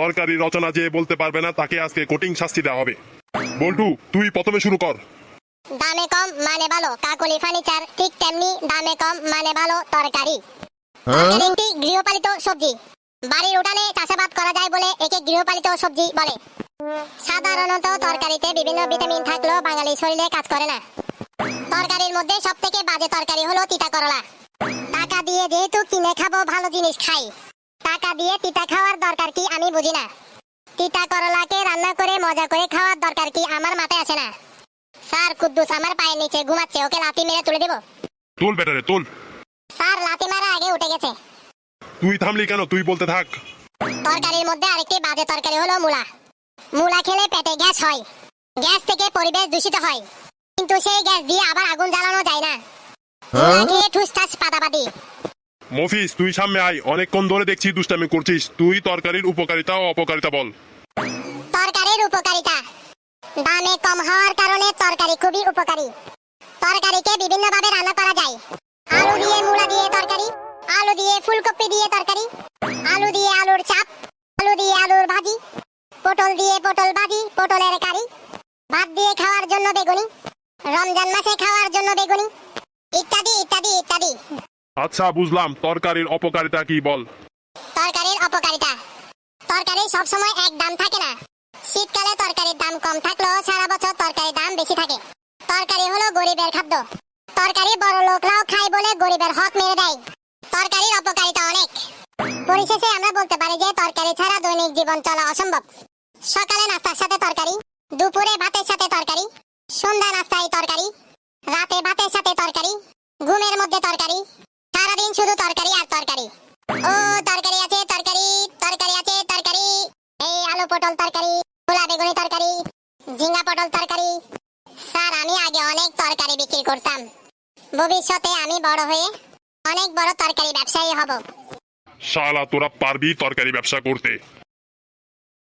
তরকারি রচনা যে বলতে পারবে না তাকে আজকে কঠিন শাস্তি দেওয়া হবে। বল্টু, তুই প্রথমে শুরু কর। দামে কম মানে ভালো কাকলি ফার্নিচার, ঠিক তেমনি দামে কম মানে ভালো তরকারি। তরকারি একটি গৃহপালিত সবজি। বাড়ির উঠানে চাষাবাদ করা যায় বলে একে গৃহপালিত সবজি বলে। সাধারণত তরকারিতে বিভিন্ন ভিটামিন থাকলেও বাঙালি শরীরে কাজ করে না। তরকারির মধ্যে সবথেকে বাজে তরকারি হলো তিতা করলা। টাকা দিয়ে যেহেতু কিনে খাবো ভালো জিনিস খাই, টাকা দিয়ে তিতা খাওয়ার দরকার কি আমি বুঝি না। তিতা করলাকে রান্না করে মজা করে খাওয়ার দরকার কি আমার মাথায় আসে না। স্যার, কুদ্দুস আমার পায়ের নিচে ঘুমাচ্ছে, ওকে লাথি মেরে তুলে দেব। তোল বেটারে তোল। স্যার, লাথি মারা আগে উঠে গেছে। তুই থামলি কেন? তুই বলতে থাক। তরকারির মধ্যে আরেকটি বাজে তরকারি হলো মূলা। মূলা খেলে পেটে গ্যাস হয়, গ্যাস থেকে পরিবেশ দূষিত হয়, কিন্তু সেই গ্যাস দিয়ে আবার আগুন জ্বালানো যায় না। মূলা খেয়ে ঠুসঠাস পাতাবাদি। মফিজ, তুই সামনে আয়, অনেকক্ষণ ধরে দেখছি দুষ্টামি করছিস। তুই তরকারির উপকারিতা ও অপকারিতা বল। তরকারির উপকারিতা, দামে কম হওয়ার কারণে তরকারি খুবই উপকারী। তরকারিকে বিভিন্ন ভাবে রান্না করা যায়। আলু দিয়ে মূলা দিয়ে তরকারি, আলু দিয়ে ফুলকপি দিয়ে তরকারি, আলু দিয়ে আলুর চাপ, আলু দিয়ে আলুর ভাজি, পটল দিয়ে পটল ভাজি, পটলের কারি, ভাত দিয়ে খাওয়ার জন্য বেগুনি, রমজান মাসে খাওয়ার জন্য বেগুনি, ইত্যাদি ইত্যাদি ইত্যাদি। আচ্ছা, বুঝলাম। তরকারির অপকারিতা কি বল। তরকারির অপকারিতা, তরকারি সবসময় এক দাম থাকে না। শীতকালে তরকারির দাম কম থাকলেও সারা বছর তরকারির দাম বেশি থাকে। তরকারি হলো গরিবের খাদ্য। তরকারি বড় লোকরাও খায় বলে গরিবের হক মেরে দেয়। তরকারির অপকারিতা অনেক। পরিশেষে আমরা বলতে পারি যে তরকারি ছাড়া দৈনিক জীবন চলা অসম্ভব। সকালে নাস্তার সাথে তরকারি, দুপুরে ভাতের সাথে তরকারি, সন্ধ্যা নাস্তায় তরকারি, রাতে ভাতের সাথে তরকারি, ঘুমের মধ্যে তরকারি, সারাদিন শুধু তরকারি আর তরকারি। ও তরকারি আছে তরকারি, তরকারি আছে তরকারি। এই আলু পটল তরকারি, মূলা বেগুনি তরকারি, ঝিঙ্গা পটল তরকারি। স্যার, আমি আগে অনেক তরকারি বিক্রি করতাম। ভবিষ্যতে আমি বড় হয়ে অনেক বড় তরকারি ব্যবসায়ী হব। শালা, তোরা পারবি তরকারি ব্যবসা করতে?